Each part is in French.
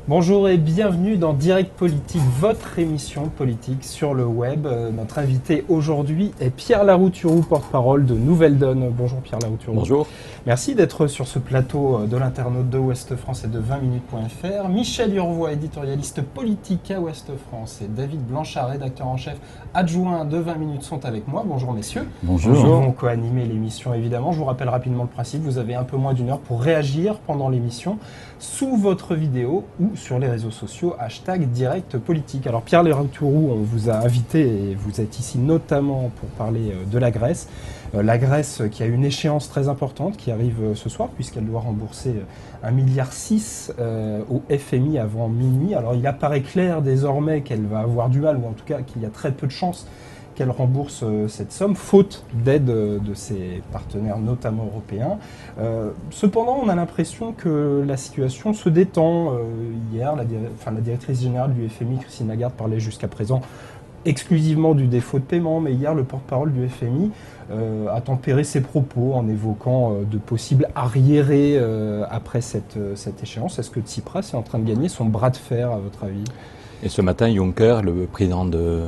Bonjour et bienvenue dans Direct Politique, votre émission politique sur le web. Notre invité aujourd'hui est Pierre Larouturou, porte-parole de Nouvelle Donne. Bonjour Pierre Larouturou. Bonjour. Merci d'être sur ce plateau de l'internaute de Ouest France et de 20minutes.fr. Michel Urvois, éditorialiste politique à Ouest France, et David Blanchard, rédacteur en chef adjoint de 20 minutes sont avec moi. Bonjour messieurs. Bonjour. Ils vont co-animer l'émission évidemment. Je vous rappelle rapidement le principe. Vous avez un peu moins d'une heure pour réagir pendant l'émission sous votre vidéo ou sur les réseaux sociaux, #direct politique. Alors Pierre Larouturou, on vous a invité et vous êtes ici notamment pour parler de la Grèce. La Grèce qui a une échéance très importante qui arrive ce soir puisqu'elle doit rembourser 1,6 milliard au FMI avant minuit. Alors il apparaît clair désormais qu'elle va avoir du mal, ou en tout cas qu'il y a très peu de chances qu'elle rembourse cette somme, faute d'aide de ses partenaires, notamment européens. Cependant, on a l'impression que la situation se détend. Hier, la directrice générale du FMI, Christine Lagarde, parlait jusqu'à présent exclusivement du défaut de paiement, mais hier, le porte-parole du FMI a tempéré ses propos en évoquant de possibles arriérés après cette échéance. Est-ce que Tsipras est en train de gagner son bras de fer, à votre avis ? Et ce matin, Juncker, le président de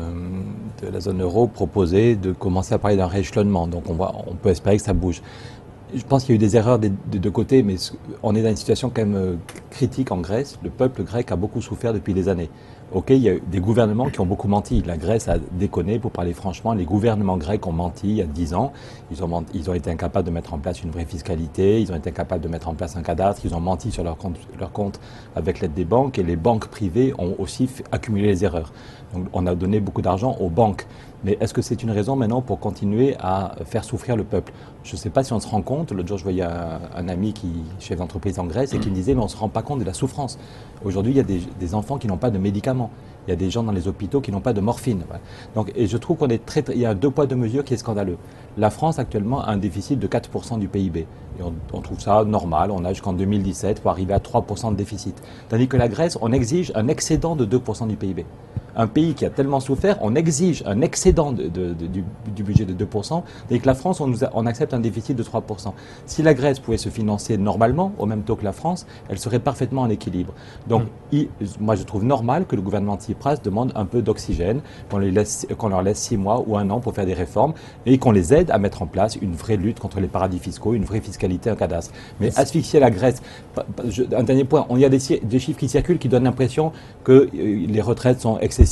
la zone euro, proposait de commencer à parler d'un rééchelonnement. Donc on peut espérer que ça bouge. Je pense qu'il y a eu des erreurs des deux côtés, mais on est dans une situation quand même critique en Grèce. Le peuple grec a beaucoup souffert depuis des années. Ok, il y a eu des gouvernements qui ont beaucoup menti. La Grèce a déconné, pour parler franchement. Les gouvernements grecs ont menti il y a 10 ans. Ils ont été incapables de mettre en place une vraie fiscalité. Ils ont été incapables de mettre en place un cadastre. Ils ont menti sur leur compte avec l'aide des banques. Et les banques privées ont aussi accumulé les erreurs. Donc on a donné beaucoup d'argent aux banques. Mais est-ce que c'est une raison maintenant pour continuer à faire souffrir le peuple? Je ne sais pas si on se rend compte. L'autre jour, je voyais un ami chef d'entreprise en Grèce, et qui me disait, mais on ne se rend pas compte de la souffrance. Aujourd'hui, il y a des enfants qui n'ont pas de médicaments. Il y a des gens dans les hôpitaux qui n'ont pas de morphine. Voilà. Donc, et je trouve il y a un deux poids, deux mesures qui est scandaleux. La France, actuellement, a un déficit de 4% du PIB. Et on trouve ça normal. On a jusqu'en 2017 pour arriver à 3% de déficit. Tandis que la Grèce, on exige un excédent de 2% du PIB. Un pays qui a tellement souffert, on exige un excédent du budget de 2%, et que la France, on accepte un déficit de 3%. Si la Grèce pouvait se financer normalement, au même taux que la France, elle serait parfaitement en équilibre. Donc, moi, je trouve normal que le gouvernement de Tsipras demande un peu d'oxygène, qu'on leur laisse 6 mois ou 1 an pour faire des réformes, et qu'on les aide à mettre en place une vraie lutte contre les paradis fiscaux, une vraie fiscalité, un cadastre. Mais asphyxier la Grèce, un dernier point, il y a des chiffres qui circulent qui donnent l'impression que les retraites sont excessives.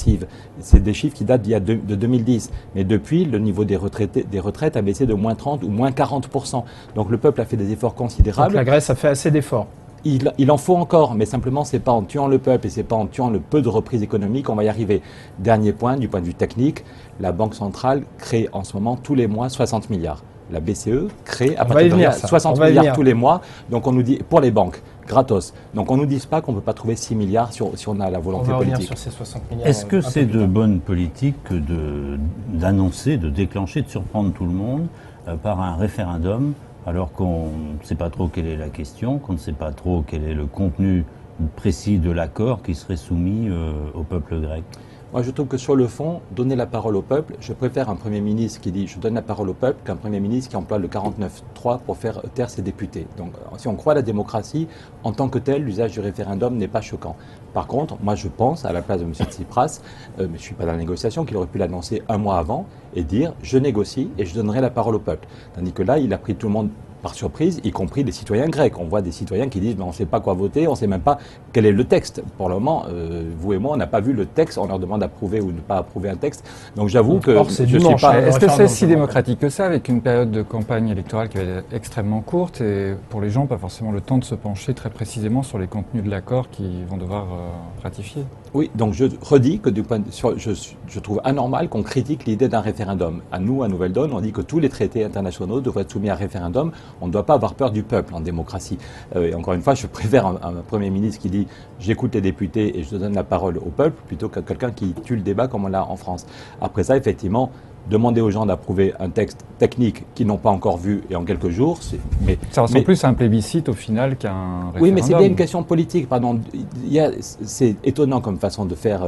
C'est des chiffres qui datent de 2010. Mais depuis, le niveau des retraites a baissé de moins 30 ou moins 40%. Donc le peuple a fait des efforts considérables. Donc la Grèce a fait assez d'efforts. Il en faut encore, mais simplement, c'est pas en tuant le peuple et c'est pas en tuant le peu de reprise économique qu'on va y arriver. Dernier point, du point de vue technique, la Banque centrale crée en ce moment tous les mois 60 milliards. La BCE crée à partir de 60 milliards tous les mois. Donc on nous dit, pour les banques, gratos. Donc on ne nous dit pas qu'on ne peut pas trouver 6 milliards si on a la volonté politique. On va revenir sur ces 60 milliards. Est-ce que c'est de bonne politique d'annoncer, de déclencher, de surprendre tout le monde par un référendum, alors qu'on ne sait pas trop quelle est la question, qu'on ne sait pas trop quel est le contenu précis de l'accord qui serait soumis au peuple grec? Moi, je trouve que sur le fond, donner la parole au peuple, je préfère un Premier ministre qui dit « je donne la parole au peuple » qu'un Premier ministre qui emploie le 49.3 pour faire taire ses députés. Donc, si on croit à la démocratie, en tant que tel, l'usage du référendum n'est pas choquant. Par contre, moi, je pense, à la place de M. Tsipras, mais je ne suis pas dans la négociation, qu'il aurait pu l'annoncer 1 mois avant et dire « je négocie et je donnerai la parole au peuple ». Tandis que là, il a pris tout le monde par surprise, y compris les citoyens grecs. On voit des citoyens qui disent mais on ne sait pas quoi voter, on ne sait même pas quel est le texte. Pour le moment, vous et moi, on n'a pas vu le texte, on leur demande d'approuver ou de ne pas approuver un texte. Donc j'avoue que c'est je suis pas... Est-ce que c'est si démocratique que ça, avec une période de campagne électorale qui va être extrêmement courte et pour les gens, pas forcément le temps de se pencher très précisément sur les contenus de l'accord qu'ils vont devoir ratifier? Oui, donc je redis que je trouve anormal qu'on critique l'idée d'un référendum. À nous, à Nouvelle Donne, on dit que tous les traités internationaux devraient être soumis à référendum. On ne doit pas avoir peur du peuple en démocratie. Et encore une fois, je préfère un Premier ministre qui dit « j'écoute les députés et je donne la parole au peuple » plutôt que quelqu'un qui tue le débat comme on l'a en France. Après ça, effectivement, Demander aux gens d'approuver un texte technique qu'ils n'ont pas encore vu et en quelques jours, ça ressemble plus à un plébiscite au final qu'à un référendum. Oui, mais c'est bien une question politique. Pardon. C'est étonnant comme façon de faire,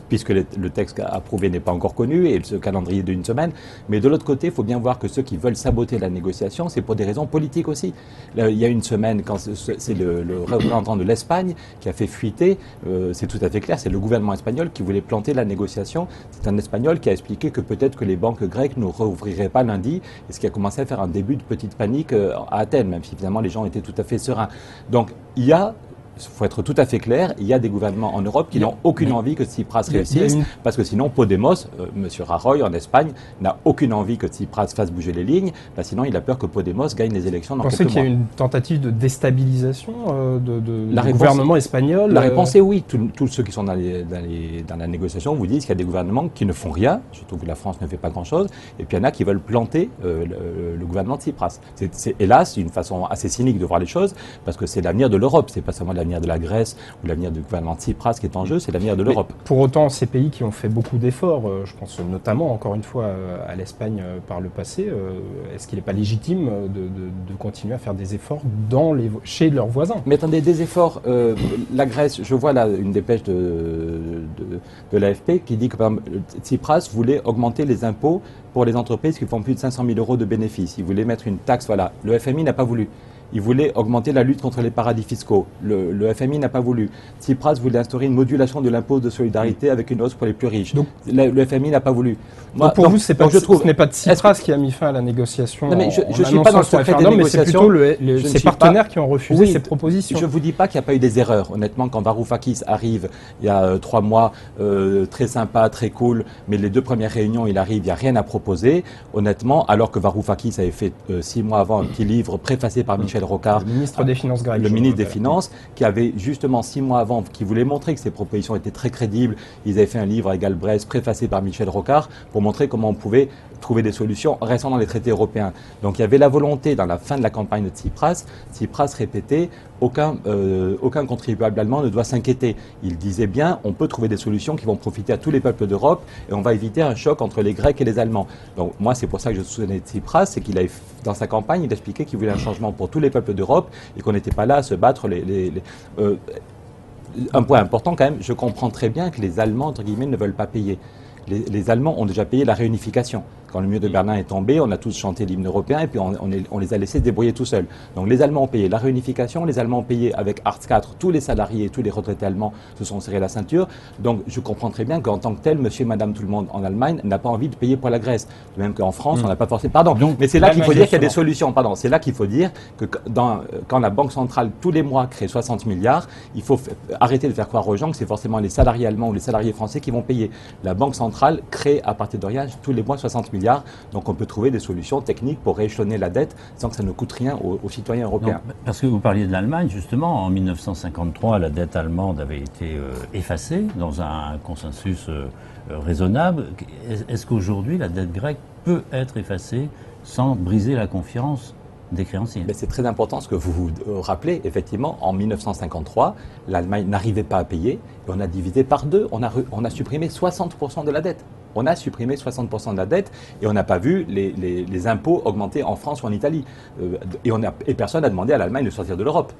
puisque le texte approuvé n'est pas encore connu et ce calendrier d'une semaine. Mais de l'autre côté, il faut bien voir que ceux qui veulent saboter la négociation, c'est pour des raisons politiques aussi. Là, il y a une semaine, quand c'est le représentant de l'Espagne qui a fait fuiter, c'est tout à fait clair, c'est le gouvernement espagnol qui voulait planter la négociation. C'est un Espagnol qui a expliqué que peut-être que les banques grecques ne rouvriraient pas lundi, et ce qui a commencé à faire un début de petite panique à Athènes, même si finalement les gens étaient tout à fait sereins. Donc il faut être tout à fait clair, il y a des gouvernements en Europe qui n'ont aucune envie que Tsipras réussisse, parce que sinon Podemos, M. Rajoy en Espagne, n'a aucune envie que Tsipras fasse bouger les lignes, sinon il a peur que Podemos gagne les élections dans quelques mois. Vous pensez qu'il y a une tentative de déstabilisation du gouvernement espagnol? La réponse est oui. Tous ceux qui sont dans la négociation vous disent qu'il y a des gouvernements qui ne font rien, surtout que la France ne fait pas grand-chose, et puis il y en a qui veulent planter le gouvernement de Tsipras. C'est hélas une façon assez cynique de voir les choses, parce que c'est l'avenir de l'Europe, c'est pas seulement l'avenir de la Grèce ou l'avenir du gouvernement de Tsipras qui est en jeu, c'est l'avenir de l'Europe. Pour autant, ces pays qui ont fait beaucoup d'efforts, je pense notamment, encore une fois, à l'Espagne par le passé, est-ce qu'il n'est pas légitime de continuer à faire des efforts chez leurs voisins? Mais attendez, des efforts, la Grèce, je vois là une dépêche de l'AFP qui dit que par exemple, Tsipras voulait augmenter les impôts pour les entreprises qui font plus de 500 000 € de bénéfices. Il voulait mettre une taxe, voilà. Le FMI n'a pas voulu. Il voulait augmenter la lutte contre les paradis fiscaux. Le FMI n'a pas voulu. Tsipras voulait instaurer une modulation de l'impôt de solidarité avec une hausse pour les plus riches. Donc, le FMI n'a pas voulu. Moi, pour vous, ce n'est pas Tsipras qui a mis fin à la négociation. Non, mais je ne suis pas dans le secret des mais négociations. c'est plutôt ses partenaires qui ont refusé ces propositions. Je ne vous dis pas qu'il n'y a pas eu des erreurs. Honnêtement, quand Varoufakis arrive, il y a 3 mois, très sympa, très cool, mais les 2 premières réunions, il arrive, il n'y a rien à proposer. Honnêtement, alors que Varoufakis avait fait 6 mois avant un petit livre préfacé par Michel Rocard, le ministre des Finances grec. Le ministre des Finances, qui avait justement 6 mois avant, qui voulait montrer que ses propositions étaient très crédibles. Ils avaient fait un livre avec Galbraith, préfacé par Michel Rocard, pour montrer comment on pouvait trouver des solutions restant dans les traités européens. Donc il y avait la volonté, dans la fin de la campagne de Tsipras répétait aucun contribuable allemand ne doit s'inquiéter. Il disait bien, on peut trouver des solutions qui vont profiter à tous les peuples d'Europe et on va éviter un choc entre les Grecs et les Allemands. Donc moi, c'est pour ça que je soutenais Tsipras, c'est qu'il avait, dans sa campagne, il expliquait qu'il voulait un changement pour tous les peuples d'Europe et qu'on n'était pas là à se battre un point important quand même, je comprends très bien que les Allemands, entre guillemets, ne veulent pas payer. Les Allemands ont déjà payé la réunification. Quand le mur de Berlin est tombé, on a tous chanté l'hymne européen et puis on les a laissés se débrouiller tout seuls. Donc les Allemands ont payé la réunification, les Allemands ont payé avec Hartz IV, tous les salariés, tous les retraités allemands se sont serrés la ceinture. Donc je comprends très bien qu'en tant que tel, monsieur et madame tout le monde en Allemagne n'a pas envie de payer pour la Grèce. De même qu'en France, on n'a pas forcé. Pardon, mais c'est là qu'il faut dire qu'il y a des solutions. Pardon, c'est là qu'il faut dire que quand la Banque centrale, tous les mois, crée 60 milliards, il faut arrêter de faire croire aux gens que c'est forcément les salariés allemands ou les salariés français qui vont payer. La Banque centrale crée à partir de rien tous les mois 60 milliards. Donc on peut trouver des solutions techniques pour rééchelonner la dette sans que ça ne coûte rien aux citoyens européens. Non, parce que vous parliez de l'Allemagne, justement, en 1953, la dette allemande avait été effacée dans un consensus raisonnable. Est-ce qu'aujourd'hui, la dette grecque peut être effacée sans briser la confiance des créanciers? C'est très important ce que vous rappelez. Effectivement, en 1953, l'Allemagne n'arrivait pas à payer et on a divisé par 2. On a supprimé 60% de la dette. On a supprimé 60% de la dette et on n'a pas vu les impôts augmenter en France ou en Italie. Et personne n'a demandé à l'Allemagne de sortir de l'Europe.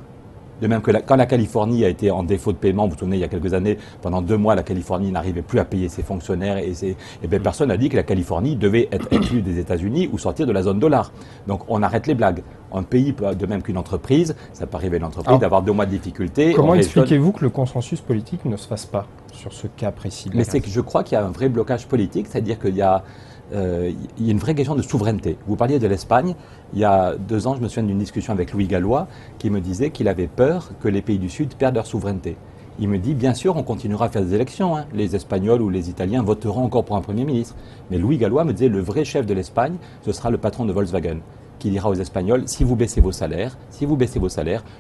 De même que quand la Californie a été en défaut de paiement, vous vous souvenez, il y a quelques années, pendant 2 mois, la Californie n'arrivait plus à payer ses fonctionnaires et personne n'a dit que la Californie devait être exclue des États-Unis ou sortir de la zone dollar. Donc on arrête les blagues. Un pays, de même qu'une entreprise, ça peut arriver à une entreprise d'avoir 2 mois de difficulté. Comment expliquez-vous que le consensus politique ne se fasse pas sur ce cas précis? Mais c'est que je crois qu'il y a un vrai blocage politique, c'est-à-dire qu'il y a une vraie question de souveraineté. Vous parliez de l'Espagne. Il y a 2 ans, je me souviens d'une discussion avec Louis Gallois qui me disait qu'il avait peur que les pays du Sud perdent leur souveraineté. Il me dit, bien sûr, on continuera à faire des élections. Les Espagnols ou les Italiens voteront encore pour un Premier ministre. Mais Louis Gallois me disait, le vrai chef de l'Espagne, ce sera le patron de Volkswagen, qui dira aux Espagnols, si vous baissez vos salaires,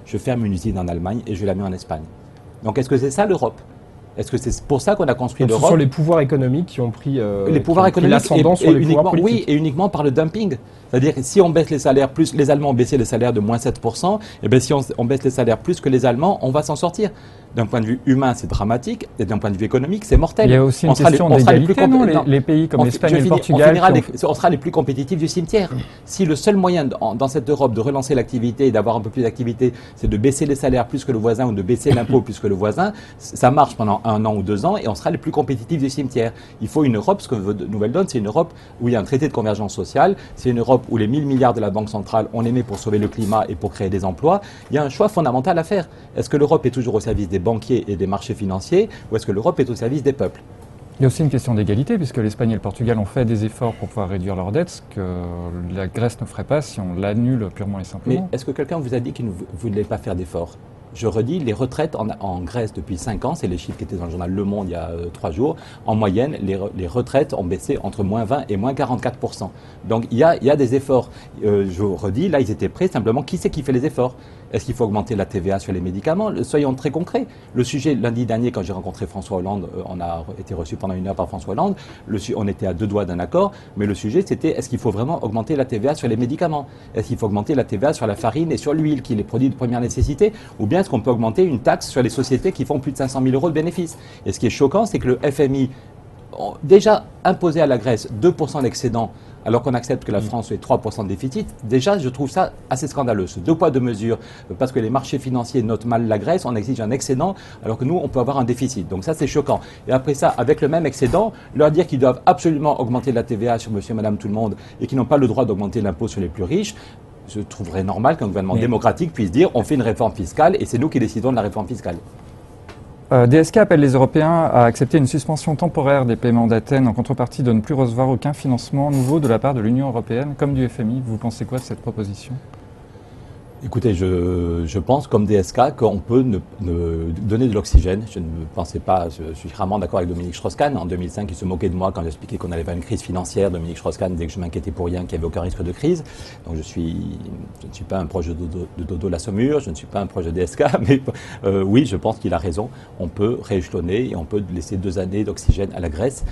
je ferme une usine en Allemagne et je la mets en Espagne. Donc est-ce que c'est ça l'Europe ? Est-ce que c'est pour ça qu'on a construit Donc, ce l'Europe? sont les pouvoirs économiques qui ont pris Les pouvoirs économiques l'ascendant sur les pouvoirs politiques. oui, et uniquement par le dumping. C'est-à-dire que si on baisse les salaires plus, les Allemands ont baissé les salaires de moins 7%, et bien si on baisse les salaires plus que les Allemands, on va s'en sortir. D'un point de vue humain, c'est dramatique, et d'un point de vue économique, c'est mortel. Il y a aussi une question d'égalité, non, les pays comme l'Espagne et le Portugal. On sera les plus compétitifs du cimetière. Si le seul moyen dans cette Europe de relancer l'activité et d'avoir un peu plus d'activité, c'est de baisser les salaires plus que le voisin ou de baisser l'impôt plus que le voisin, ça marche pendant 1 an ou 2 ans et on sera les plus compétitifs du cimetière. Il faut une Europe, ce que veut Nouvelle Donne, c'est une Europe où il y a un traité de convergence sociale, c'est une Europe où les 1000 milliards de la Banque centrale, on les met pour sauver le climat et pour créer des emplois. Il y a un choix fondamental à faire. Est-ce que l'Europe est toujours au service des banquiers et des marchés financiers ou est-ce que l'Europe est au service des peuples? Il y a aussi une question d'égalité, puisque l'Espagne et le Portugal ont fait des efforts pour pouvoir réduire leurs dettes, ce que la Grèce ne ferait pas si on l'annule purement et simplement. Mais est-ce que quelqu'un vous a dit qu'il ne voulait pas faire d'efforts? Je redis, les retraites en Grèce depuis 5 ans, c'est les chiffres qui étaient dans le journal Le Monde il y a 3 jours, en moyenne, les retraites ont baissé entre moins 20 et moins 44%. Donc il y a des efforts. Je redis, là ils étaient prêts, simplement qui c'est qui fait les efforts? Est-ce qu'il faut augmenter la TVA sur les médicaments? Soyons très concrets. Le sujet, lundi dernier, quand j'ai rencontré François Hollande, on a été reçu pendant 1 heure par François Hollande, on était à 2 doigts d'un accord, mais le sujet c'était est-ce qu'il faut vraiment augmenter la TVA sur les médicaments? Est-ce qu'il faut augmenter la TVA sur la farine et sur l'huile, qui est les produits de première nécessité? Ou bien est-ce qu'on peut augmenter une taxe sur les sociétés qui font plus de 500 000 euros de bénéfices? Et ce qui est choquant, c'est que le FMI, déjà imposé à la Grèce 2% d'excédent, alors qu'on accepte que la France ait 3% de déficit, déjà je trouve ça assez scandaleux. Ce 2 poids 2 mesures, parce que les marchés financiers notent mal la Grèce, on exige un excédent, alors que nous on peut avoir un déficit. Donc ça c'est choquant. Et après ça, avec le même excédent, leur dire qu'ils doivent absolument augmenter la TVA sur monsieur, madame, tout le monde, et qu'ils n'ont pas le droit d'augmenter l'impôt sur les plus riches, je trouverais normal qu'un gouvernement démocratique puisse dire on fait une réforme fiscale et c'est nous qui décidons de la réforme fiscale. DSK appelle les Européens à accepter une suspension temporaire des paiements d'Athènes en contrepartie de ne plus recevoir aucun financement nouveau de la part de l'Union européenne, comme du FMI. Vous pensez quoi de cette proposition ? Écoutez, je pense, comme DSK, qu'on peut donner de l'oxygène. Je ne pensais pas, je suis rarement d'accord avec Dominique Strauss-Kahn. En 2005, il se moquait de moi quand j'expliquais qu'on allait vers une crise financière. Dominique Strauss-Kahn, dès que je m'inquiétais pour rien, qu'il n'y avait aucun risque de crise. Donc je ne suis pas un proche de Dodo la Saumure, je ne suis pas un proche de DSK, mais oui, je pense qu'il a raison. On peut rééchelonner et on peut laisser 2 années d'oxygène à la Grèce.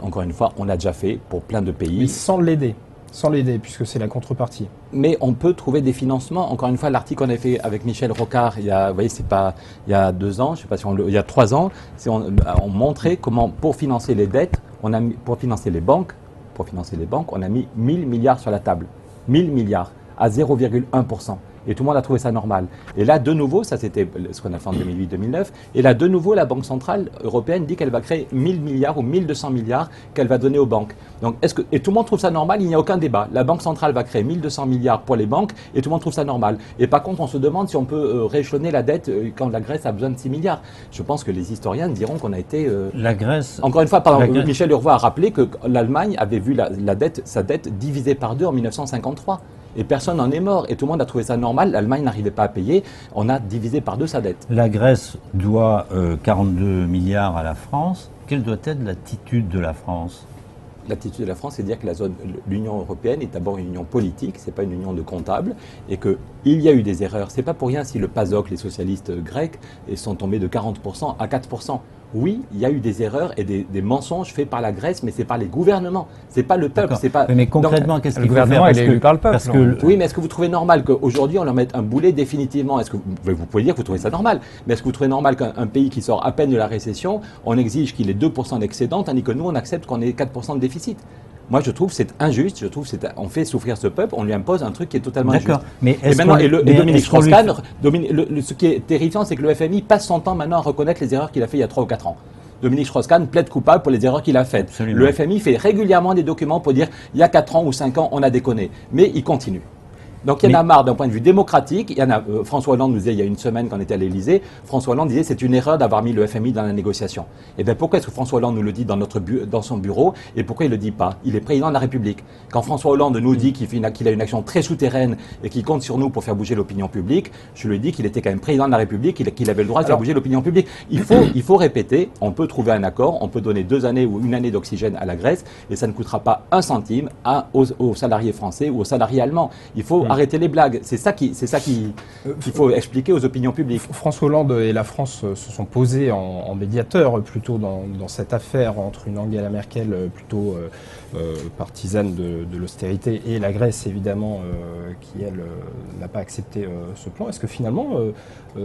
Encore une fois, on l'a déjà fait pour plein de pays. Mais sans l'aider. Sans l'aider, puisque c'est la contrepartie. Mais on peut trouver des financements. Encore une fois, l'article qu'on a fait avec Michel Rocard, il y a, vous voyez, c'est pas il y a 2 ans, je sais pas si il y a 3 ans, on montrait comment, pour financer les dettes, pour financer les banques, on a mis 1000 milliards sur la table. 1000 milliards à 0,1%. Et tout le monde a trouvé ça normal. Et là, de nouveau, ça c'était ce qu'on a fait en 2008-2009, et là, de nouveau, la Banque Centrale Européenne dit qu'elle va créer 1000 milliards ou 1200 milliards qu'elle va donner aux banques. Donc, et tout le monde trouve ça normal, il n'y a aucun débat. La Banque Centrale va créer 1200 milliards pour les banques, et tout le monde trouve ça normal. Et par contre, on se demande si on peut rééchelonner la dette quand la Grèce a besoin de 6 milliards. Je pense que les historiens diront qu'on a été... La Grèce... Encore une fois, Michel Urvois a rappelé que l'Allemagne avait vu sa dette divisée par 2 en 1953. Et personne n'en est mort. Et tout le monde a trouvé ça normal. L'Allemagne n'arrivait pas à payer. On a divisé par 2 sa dette. La Grèce doit 42 milliards à la France. Quelle doit être l'attitude de la France ? L'attitude de la France, c'est de dire que l'Union européenne est d'abord une union politique, c'est pas une union de comptables, et qu'il y a eu des erreurs. C'est pas pour rien si le PASOK, les socialistes grecs, sont tombés de 40% à 4%. Oui, il y a eu des erreurs et des mensonges faits par la Grèce, mais c'est par les gouvernements, c'est pas le peuple. C'est pas... Mais concrètement, qu'est-ce qu'il faut faire ? Le gouvernement est élu par le peuple. Oui, mais est-ce que vous trouvez normal qu'aujourd'hui on leur mette un boulet définitivement ? Est-ce que vous pouvez dire que vous trouvez ça normal ? Mais est-ce que vous trouvez normal qu'un pays qui sort à peine de la récession, on exige qu'il ait 2% d'excédent, tandis que nous on accepte qu'on ait 4% de déficit ? Moi, je trouve que c'est injuste. Je trouve on fait souffrir ce peuple. On lui impose un truc qui est totalement injuste. Mais Dominique Strauss-Kahn, ce qui est terrifiant, c'est que le FMI passe son temps maintenant à reconnaître les erreurs qu'il a fait il y a 3 ou 4 ans. Dominique Strauss-Kahn plaide coupable pour les erreurs qu'il a faites. Absolument. Le FMI fait régulièrement des documents pour dire il y a 4 ans ou 5 ans, on a déconné. Mais il continue. Donc il y en a marre d'un point de vue démocratique. Il y en a, François Hollande nous disait il y a une semaine quand on était à l'Élysée, François Hollande disait c'est une erreur d'avoir mis le FMI dans la négociation. Et bien pourquoi est-ce que François Hollande nous le dit dans son bureau et pourquoi il ne le dit pas ? Il est président de la République. Quand François Hollande nous dit qu'il a une action très souterraine et qu'il compte sur nous pour faire bouger l'opinion publique, je lui dis qu'il était quand même président de la République, qu'il avait le droit de faire bouger l'opinion publique. Il faut répéter, on peut trouver un accord, on peut donner 2 années ou 1 année d'oxygène à la Grèce et ça ne coûtera pas 1 centime aux salariés français ou aux salariés allemands. Il faut arrêtez les blagues. C'est ça qu'il faut expliquer aux opinions publiques. François Hollande et la France se sont posés en médiateurs plutôt dans cette affaire entre une Angela Merkel plutôt partisane de l'austérité et la Grèce évidemment qui elle n'a pas accepté ce plan. Est-ce que finalement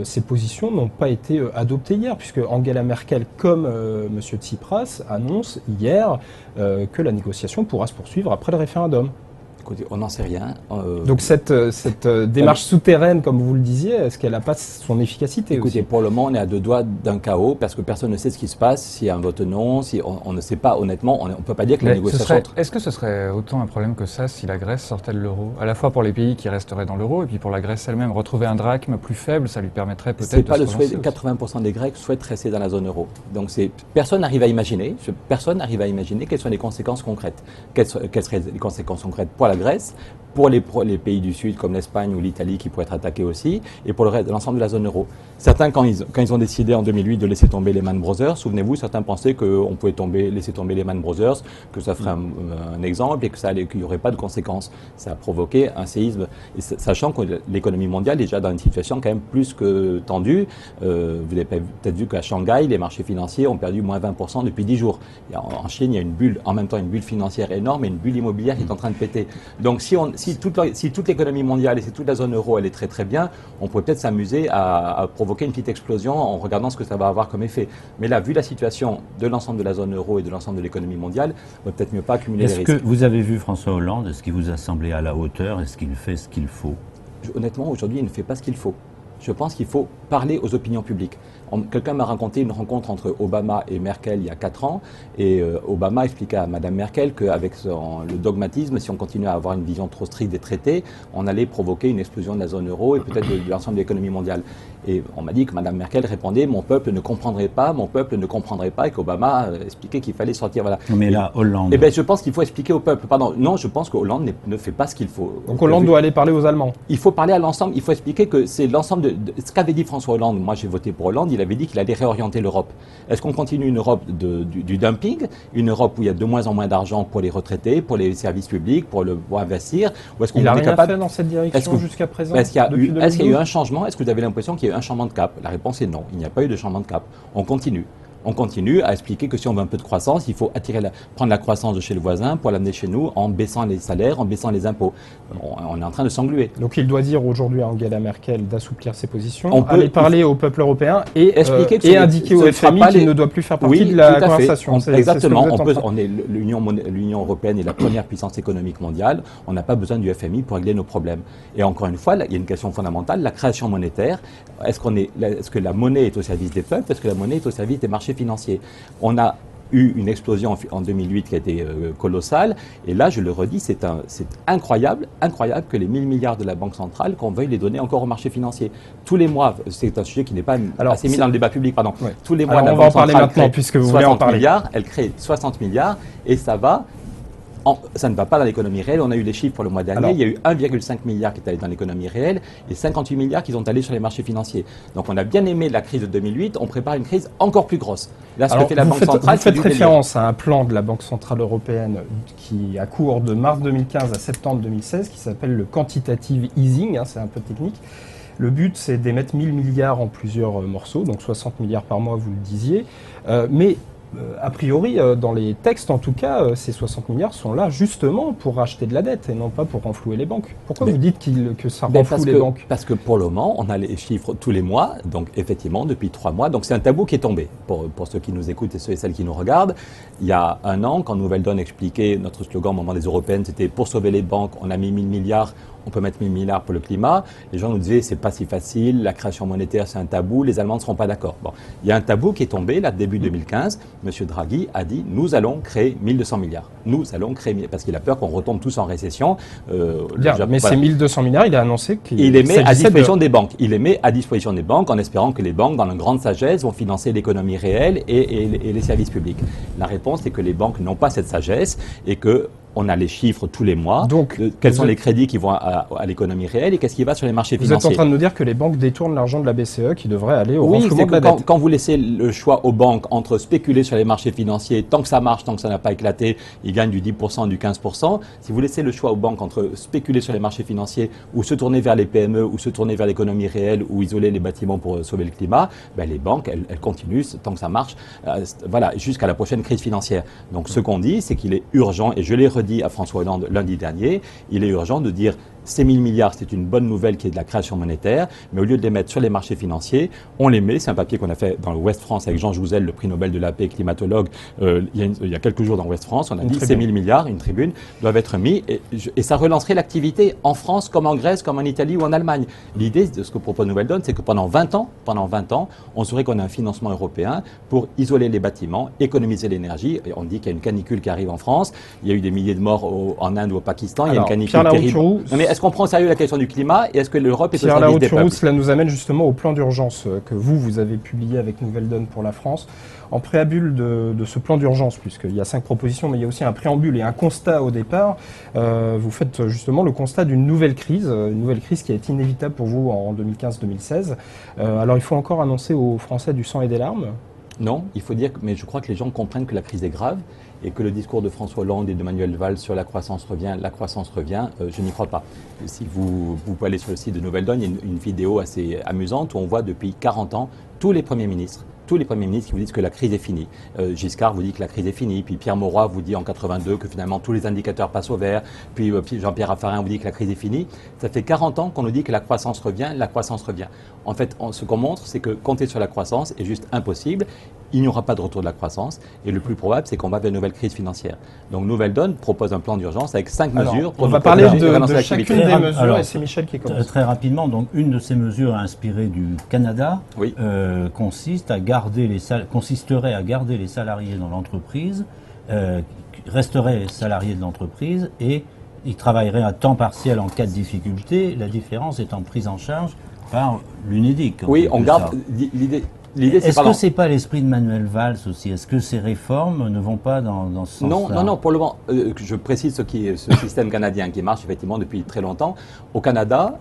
ces positions n'ont pas été adoptées hier, puisque Angela Merkel comme M. Tsipras annonce hier que la négociation pourra se poursuivre après le référendum? Écoutez, on n'en sait rien. Donc cette démarche souterraine, comme vous le disiez, est-ce qu'elle n'a pas son efficacité? Écoutez, aussi pour le moment, on est à 2 doigts d'un chaos parce que personne ne sait ce qui se passe, s'il y a un vote non, si on ne sait pas, honnêtement, on ne peut pas dire que la négociation... Est-ce que ce serait autant un problème que ça si la Grèce sortait de l'euro? À la fois pour les pays qui resteraient dans l'euro et puis pour la Grèce elle-même. Retrouver un drachme plus faible, ça lui permettrait peut-être de se relancer. 80% des Grecs souhaitent rester dans la zone euro. Donc personne n'arrive à imaginer quelles sont les conséquences concrètes. Quelles seraient les conséquences concrètes pour la Grèce, pour les pays du Sud comme l'Espagne ou l'Italie qui pourraient être attaqués aussi, et pour le reste de l'ensemble de la zone euro. Certains, quand ils ont décidé en 2008 de laisser tomber Lehman Brothers, souvenez-vous, certains pensaient qu'on pouvait laisser tomber Lehman Brothers, que ça ferait un exemple et qu'il n'y aurait pas de conséquences. Ça a provoqué un séisme, et sachant que l'économie mondiale est déjà dans une situation quand même plus que tendue. Vous avez peut-être vu qu'à Shanghai, les marchés financiers ont perdu moins 20% depuis 10 jours. En Chine, il y a une bulle, en même temps une bulle financière énorme et une bulle immobilière qui est en train de péter. Donc si toute l'économie mondiale et si toute la zone euro elle est très très bien, on pourrait peut-être s'amuser à provoquer une petite explosion en regardant ce que ça va avoir comme effet. Mais là, vu la situation de l'ensemble de la zone euro et de l'ensemble de l'économie mondiale, on va peut-être mieux pas accumuler les risques. Est-ce que vous avez vu François Hollande? Est-ce qu'il vous a semblé à la hauteur? Est-ce qu'il fait ce qu'il faut? Honnêtement, aujourd'hui, il ne fait pas ce qu'il faut. Je pense qu'il faut parler aux opinions publiques. Quelqu'un m'a raconté une rencontre entre Obama et Merkel il y a 4 ans, et Obama expliquait à Mme Merkel qu'avec le dogmatisme, si on continuait à avoir une vision trop stricte des traités, on allait provoquer une explosion de la zone euro et peut-être de l'ensemble de l'économie mondiale. Et on m'a dit que Mme Merkel répondait « mon peuple ne comprendrait pas », et qu'Obama expliquait qu'il fallait sortir. Voilà. Mais là, Hollande... Eh bien, je pense qu'il faut expliquer au peuple. Pardon, non, je pense que Hollande ne fait pas ce qu'il faut. Donc Hollande doit aller parler aux Allemands. Il faut parler à l'ensemble, il faut expliquer que c'est l'ensemble de ce qu'avait dit François Hollande. Moi, j'ai voté pour Hollande, il avait dit qu'il allait réorienter l'Europe. Est-ce qu'on continue une Europe du dumping, une Europe où il y a de moins en moins d'argent pour les retraités, pour les services publics, pour investir, ou est-ce qu'on est capable... fait dans cette direction jusqu'à présent? Est-ce qu'il y a eu un changement? Est-ce que vous avez l'impression qu'il y a eu un changement de cap? La réponse est non, il n'y a pas eu de changement de cap. On continue. On continue à expliquer que si on veut un peu de croissance, il faut prendre la croissance de chez le voisin pour l'amener chez nous en baissant les salaires, en baissant les impôts. On est en train de s'engluer. Donc il doit dire aujourd'hui à Angela Merkel d'assouplir ses positions, aller parler au peuple européen et indiquer au FMI qu'il ne doit plus faire partie de la conversation. Exactement. L'Union européenne est la première puissance économique mondiale. On n'a pas besoin du FMI pour régler nos problèmes. Et encore une fois, il y a une question fondamentale, la création monétaire. Est-ce que la monnaie est au service des peuples? Est-ce que la monnaie est au service des marchés financiers? On a eu une explosion en 2008 qui a été colossale, et là, je le redis, c'est incroyable que les 1000 milliards de la Banque centrale, qu'on veuille les donner encore au marché financier. Tous les mois, c'est un sujet qui n'est pas assez mis dans le débat public, pardon. Ouais. Tous les mois, la Banque centrale crée 60 milliards, elle crée 60 milliards, et ça ne va pas dans l'économie réelle. On a eu les chiffres pour le mois dernier. Il y a eu 1,5 milliard qui est allé dans l'économie réelle et 58 milliards qui sont allés sur les marchés financiers. Donc on a bien aimé la crise de 2008. On prépare une crise encore plus grosse. Là, ce que fait la Banque centrale, vous faites référence à un plan de la Banque centrale européenne qui a cours de mars 2015 à septembre 2016 qui s'appelle le quantitative easing. C'est un peu technique. Le but, c'est d'émettre 1000 milliards en plusieurs morceaux, donc 60 milliards par mois, vous le disiez. Mais a priori, dans les textes en tout cas, ces 60 milliards sont là justement pour racheter de la dette et non pas pour renflouer les banques. Pourquoi vous dites que ça renfloue les banques? Parce que pour le moment, on a les chiffres tous les mois, donc effectivement depuis 3 mois. Donc c'est un tabou qui est tombé pour ceux qui nous écoutent et ceux et celles qui nous regardent. Il y a 1 an, quand Nouvelle Donne expliquait, notre slogan au moment des Européennes, c'était pour sauver les banques, on a mis 1000 milliards. On peut mettre 1000 milliards pour le climat. Les gens nous disaient c'est pas si facile, la création monétaire c'est un tabou, les Allemands ne seront pas d'accord. Bon, il y a un tabou qui est tombé là début 2015. Monsieur Draghi a dit nous allons créer 1200 milliards. Nous allons créer parce qu'il a peur qu'on retombe tous en récession. Mais ces 1200 milliards, il a annoncé qu'il les met à disposition des banques. Il les met à disposition des banques en espérant que les banques, dans leur grande sagesse, vont financer l'économie réelle et les services publics. La réponse est que les banques n'ont pas cette sagesse et que On a les chiffres tous les mois. Donc, quels sont les crédits qui vont à l'économie réelle et qu'est-ce qui va sur les marchés vous financiers. êtes en train de nous dire que les banques détournent l'argent de la BCE qui devrait aller au Oui, renflouement c'est de la que dette. quand vous laissez le choix aux banques entre spéculer sur les marchés financiers, tant que ça marche, tant que ça n'a pas éclaté, ils gagnent du 10%, du 15%. Si vous laissez le choix aux banques entre spéculer sur les marchés financiers ou se tourner vers les PME ou se tourner vers l'économie réelle ou isoler les bâtiments pour sauver le climat, ben les banques, elles continuent tant que ça marche, voilà, jusqu'à la prochaine crise financière. Donc ce qu'on dit, c'est qu'il est urgent, et je l'ai redit à François Hollande lundi dernier, il est urgent de dire ces 1000 milliards, c'est une bonne nouvelle qui est de la création monétaire, mais au lieu de les mettre sur les marchés financiers, on les met, c'est un papier qu'on a fait dans le Ouest France avec Jean Jouzel, le prix Nobel de la paix, climatologue, il y a quelques jours dans Ouest France, on a dit ces 1000 milliards, une tribune, doivent être mis, et ça relancerait l'activité en France, comme en Grèce, comme en Italie ou en Allemagne. L'idée de ce que propose Nouvelle Donne, c'est que pendant 20 ans, on saurait qu'on a un financement européen pour isoler les bâtiments, économiser l'énergie. On dit qu'il y a une canicule qui arrive en France, il y a eu des milliers de morts en Inde ou au Pakistan, il y a une canicule terrible. Non, mais est-ce qu'on prend au sérieux la question du climat et est-ce que l'Europe est au service des peuples? Cela nous amène justement au plan d'urgence que vous avez publié avec Nouvelle Donne pour la France. En préambule de ce plan d'urgence, puisqu'il y a 5 propositions, mais il y a aussi un préambule et un constat au départ, vous faites justement le constat d'une nouvelle crise qui est inévitable pour vous en 2015-2016. Alors il faut encore annoncer aux Français du sang et des larmes? Non, il faut dire, mais je crois que les gens comprennent que la crise est grave et que le discours de François Hollande et de Manuel Valls sur la croissance revient, je n'y crois pas. Si vous pouvez aller sur le site de Nouvelle Donne, il y a une vidéo assez amusante où on voit depuis 40 ans tous les premiers ministres qui vous disent que la crise est finie. Giscard vous dit que la crise est finie, puis Pierre Mauroy vous dit en 82 que finalement tous les indicateurs passent au vert, puis Jean-Pierre Raffarin vous dit que la crise est finie. Ça fait 40 ans qu'on nous dit que la croissance revient. En fait, ce qu'on montre, c'est que compter sur la croissance est juste impossible. Il n'y aura pas de retour de la croissance et le plus probable, c'est qu'on va vers une nouvelle crise financière. Donc Nouvelle Donne propose un plan d'urgence avec 5 mesures. On va parler de chacune des mesures et c'est Michel qui commence. Très rapidement, donc une de ces mesures inspirée du Canada consisterait à garder les salariés dans l'entreprise, resteraient salariés de l'entreprise et ils travailleraient à temps partiel en cas de difficulté, la différence étant prise en charge par l'UNEDIC. Oui, on garde l'idée. Est-ce que c'est pas l'esprit de Manuel Valls aussi? Est-ce que ces réformes ne vont pas dans ce sens-là? Non, pour le moment, je précise ce système canadien qui marche effectivement depuis très longtemps. Au Canada,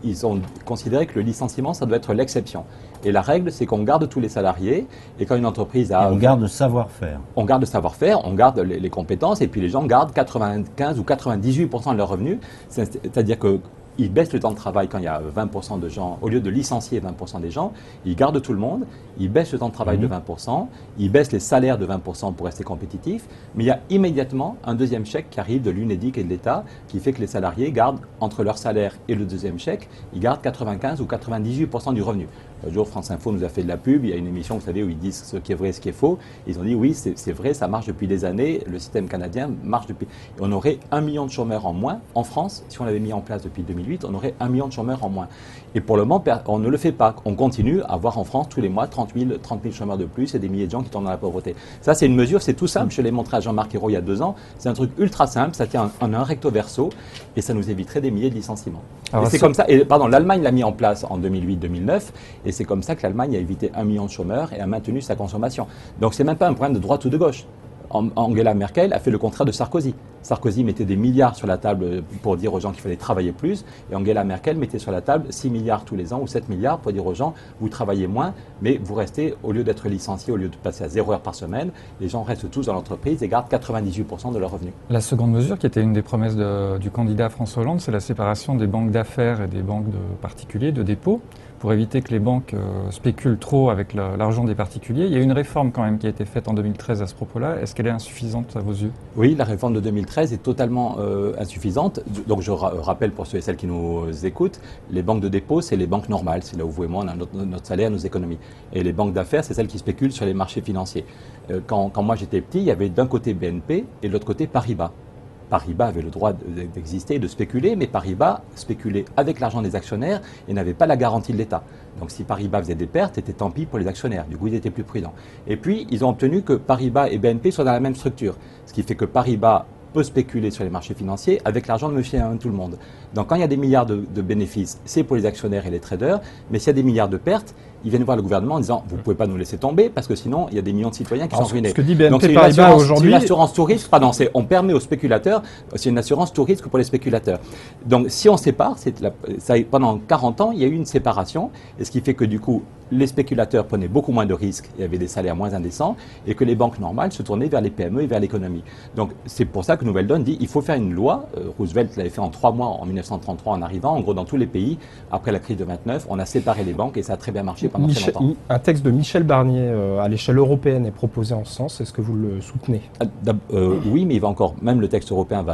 ils ont considéré que le licenciement, ça doit être l'exception. Et la règle, c'est qu'on garde tous les salariés et quand une entreprise a... on garde le savoir-faire. On garde le savoir-faire, on garde les compétences et puis les gens gardent 95 ou 98% de leurs revenus. C'est-à-dire que ils baissent le temps de travail quand il y a 20% de gens, au lieu de licencier 20% des gens, ils gardent tout le monde, ils baissent le temps de travail de 20%, ils baissent les salaires de 20% pour rester compétitifs, mais il y a immédiatement un deuxième chèque qui arrive de l'UNEDIC et de l'État qui fait que les salariés gardent, entre leur salaire et le deuxième chèque, ils gardent 95 ou 98% du revenu. Un jour, France Info nous a fait de la pub, il y a une émission, vous savez, où ils disent ce qui est vrai et ce qui est faux. Ils ont dit oui, c'est vrai, ça marche depuis des années, le système canadien marche depuis... Et on aurait 1 million de chômeurs en moins en France, si on l'avait mis en place depuis 2008, on aurait 1 million de chômeurs en moins. Et pour le moment, on ne le fait pas. On continue à avoir en France tous les mois 30 000 chômeurs de plus et des milliers de gens qui tombent dans la pauvreté. Ça, c'est une mesure, c'est tout simple. Je l'ai montré à Jean-Marc Ayrault il y a 2 ans. C'est un truc ultra simple, ça tient en un recto verso et ça nous éviterait des milliers de licenciements. Et c'est comme ça, l'Allemagne l'a mis en place en 2008-2009 et c'est comme ça que l'Allemagne a évité 1 million de chômeurs et a maintenu sa consommation. Donc c'est même pas un problème de droite ou de gauche. Angela Merkel a fait le contraire de Sarkozy. Sarkozy mettait des milliards sur la table pour dire aux gens qu'il fallait travailler plus et Angela Merkel mettait sur la table 6 milliards tous les ans ou 7 milliards pour dire aux gens vous travaillez moins mais vous restez, au lieu d'être licenciés, au lieu de passer à 0 heure par semaine, les gens restent tous dans l'entreprise et gardent 98% de leurs revenus. La seconde mesure qui était une des promesses du candidat François Hollande, c'est la séparation des banques d'affaires et des banques de particuliers, de dépôt, pour éviter que les banques spéculent trop avec l'argent des particuliers. Il y a une réforme quand même qui a été faite en 2013 à ce propos-là. Est-ce qu'elle est insuffisante à vos yeux? Oui, la réforme de 2013 est totalement insuffisante. Donc je rappelle pour ceux et celles qui nous écoutent, les banques de dépôt, c'est les banques normales. C'est là où vous et moi, on a notre salaire, nos économies. Et les banques d'affaires, c'est celles qui spéculent sur les marchés financiers. Quand moi j'étais petit, il y avait d'un côté BNP et de l'autre côté Paribas. Paribas avait le droit d'exister et de spéculer, mais Paribas spéculait avec l'argent des actionnaires et n'avait pas la garantie de l'État. Donc si Paribas faisait des pertes, c'était tant pis pour les actionnaires. Du coup, ils étaient plus prudents. Et puis, ils ont obtenu que Paribas et BNP soient dans la même structure. Ce qui fait que Paribas peut spéculer sur les marchés financiers avec l'argent de monsieur et tout le monde. Donc quand il y a des milliards de bénéfices, c'est pour les actionnaires et les traders, mais s'il y a des milliards de pertes, ils viennent voir le gouvernement en disant vous ne pouvez pas nous laisser tomber parce que sinon il y a des millions de citoyens qui sont ruinés. Ce que dit Donc BNP Paribas aujourd'hui, c'est une assurance tout risque, pardon, on permet aux spéculateurs, c'est une assurance tout risque pour les spéculateurs. Donc si on sépare, pendant 40 ans, il y a eu une séparation, et ce qui fait que du coup, les spéculateurs prenaient beaucoup moins de risques et avaient des salaires moins indécents, et que les banques normales se tournaient vers les PME et vers l'économie. Donc c'est pour ça que Nouvelle Donne dit il faut faire une loi. Roosevelt l'avait fait en 3 mois en 1933 en arrivant. En gros, dans tous les pays, après la crise de 29, on a séparé les banques et ça a très bien marché pendant très longtemps. Un texte de Michel Barnier à l'échelle européenne est proposé en ce sens. Est-ce que vous le soutenez? Oui, mais il va encore, même le texte européen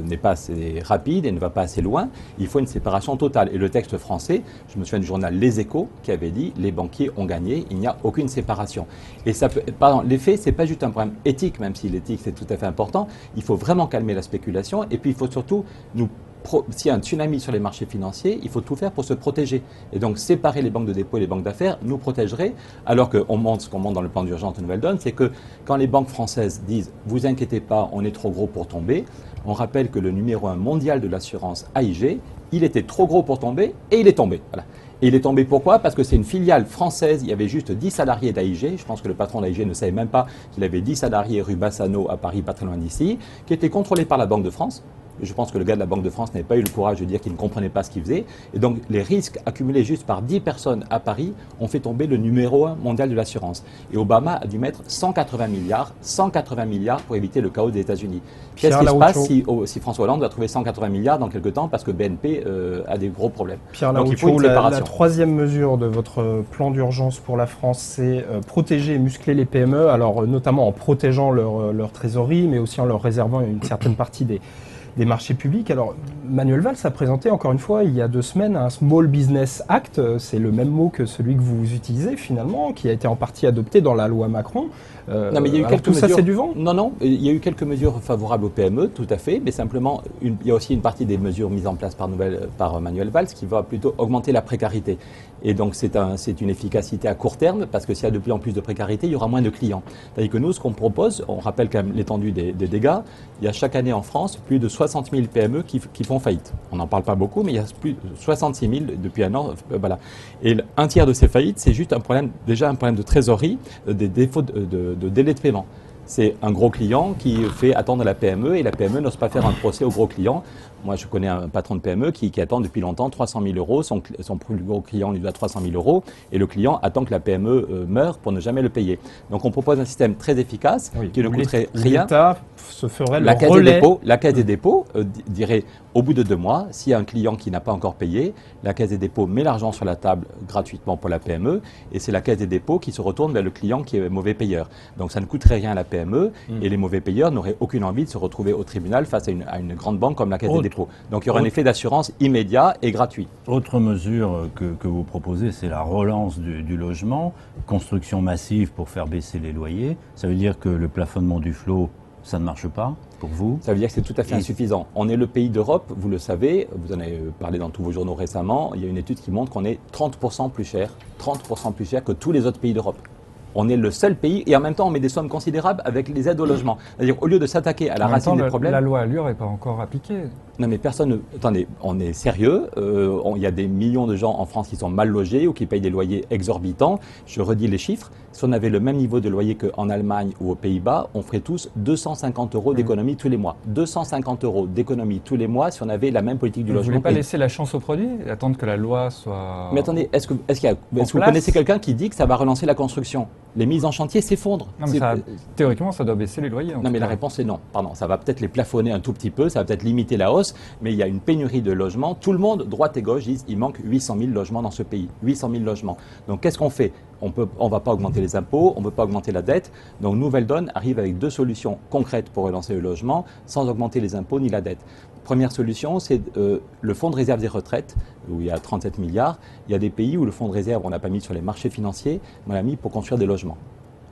n'est pas assez rapide et ne va pas assez loin. Il faut une séparation totale. Et le texte français, je me souviens du journal Les Échos qui avait dit les banquiers ont gagné, il n'y a aucune séparation. Et ça peut, pardon, les faits, c'est pas juste un problème éthique, même si l'éthique c'est tout à fait important. Il faut vraiment calmer la spéculation et puis il faut surtout s'il y a un tsunami sur les marchés financiers, il faut tout faire pour se protéger. Et donc, séparer les banques de dépôt et les banques d'affaires nous protégerait, alors ce qu'on montre dans le plan d'urgence de Nouvelle Donne, c'est que quand les banques françaises disent « vous inquiétez pas, on est trop gros pour tomber », on rappelle que le numéro 1 mondial de l'assurance AIG, il était trop gros pour tomber et il est tombé. Voilà. Et il est tombé pourquoi? Parce que c'est une filiale française, il y avait juste 10 salariés d'AIG, je pense que le patron d'AIG ne savait même pas qu'il avait 10 salariés rue Bassano à Paris, pas très loin d'ici, qui étaient contrôlés par la Banque de France. Je pense que le gars de la Banque de France n'avait pas eu le courage de dire qu'il ne comprenait pas ce qu'il faisait. Et donc, les risques accumulés juste par 10 personnes à Paris ont fait tomber le numéro 1 mondial de l'assurance. Et Obama a dû mettre 180 milliards pour éviter le chaos des États-Unis. Qu'est-ce qui se passe si François Hollande va trouver 180 milliards dans quelques temps parce que BNP a des gros problèmes? Pierre Larouturou, la troisième mesure de votre plan d'urgence pour la France, c'est protéger et muscler les PME, alors notamment en protégeant leur trésorerie, mais aussi en leur réservant une certaine partie des marchés publics. Alors, Manuel Valls a présenté, encore une fois, il y a 2 semaines, un Small Business Act. C'est le même mot que celui que vous utilisez, finalement, qui a été en partie adopté dans la loi Macron. Non, mais il y a eu quelques mesures. Ça, c'est du vent? Non, il y a eu quelques mesures favorables aux PME, tout à fait, mais simplement, il y a aussi une partie des mesures mises en place par Manuel Valls qui va plutôt augmenter la précarité. Et donc, c'est une efficacité à court terme, parce que s'il y a de plus en plus de précarité, il y aura moins de clients. C'est-à-dire que nous, ce qu'on propose, on rappelle quand même l'étendue des dégâts, il y a chaque année en France plus de 60 000 PME qui font faillite. On n'en parle pas beaucoup, mais il y a plus de 66 000 depuis un an. Voilà. Et un tiers de ces faillites, c'est juste un problème de trésorerie, des défauts de délai de paiement. C'est un gros client qui fait attendre la PME et la PME n'ose pas faire un procès au gros client. Moi, je connais un patron de PME qui attend depuis longtemps 300 000 euros. Son plus gros client lui doit 300 000 euros et le client attend que la PME meure pour ne jamais le payer. Donc, on propose un système très efficace qui ne coûterait rien. L'État se ferait le relais. La Caisse des dépôts dirait au bout de 2 mois, s'il y a un client qui n'a pas encore payé, la Caisse des dépôts met l'argent sur la table gratuitement pour la PME et c'est la Caisse des dépôts qui se retourne vers le client qui est mauvais payeur. Donc, ça ne coûterait rien à la PME et les mauvais payeurs n'auraient aucune envie de se retrouver au tribunal face à une grande banque comme la Caisse des dépôts. Donc il y aura un effet d'assurance immédiat et gratuit. Autre mesure que vous proposez, c'est la relance du logement, construction massive pour faire baisser les loyers. Ça veut dire que le plafonnement du flot, ça ne marche pas pour vous? Ça veut dire que c'est tout à fait insuffisant. On est le pays d'Europe, vous le savez, vous en avez parlé dans tous vos journaux récemment, il y a une étude qui montre qu'on est 30% plus cher que tous les autres pays d'Europe. On est le seul pays et en même temps on met des sommes considérables avec les aides au logement. C'est-à-dire au lieu de s'attaquer à la racine des problèmes... La loi Allure n'est pas encore appliquée. Non mais personne ne... Attendez, on est sérieux. Il y a des millions de gens en France qui sont mal logés ou qui payent des loyers exorbitants. Je redis les chiffres. Si on avait le même niveau de loyer qu'en Allemagne ou aux Pays-Bas, on ferait tous 250 euros d'économie tous les mois. 250 euros d'économie tous les mois si on avait la même politique du logement. Vous ne voulez pas laisser la chance au produit et attendre que la loi soit... Mais attendez, est-ce que vous connaissez quelqu'un qui dit que ça va relancer la construction? Les mises en chantier s'effondrent. Théoriquement, ça doit baisser les loyers. Non, mais la réponse est non. Pardon, ça va peut-être les plafonner un tout petit peu, ça va peut-être limiter la hausse, mais il y a une pénurie de logements. Tout le monde, droite et gauche, disent qu'il manque 800 000 logements dans ce pays. 800 000 logements. Donc qu'est-ce qu'on fait? On ne va pas augmenter les impôts, on ne peut pas augmenter la dette. Donc Nouvelle Donne arrive avec 2 solutions concrètes pour relancer le logement sans augmenter les impôts ni la dette. Première solution, c'est le fonds de réserve des retraites, où il y a 37 milliards. Il y a des pays où le fonds de réserve, on n'a pas mis sur les marchés financiers, mais on l'a mis pour construire des logements.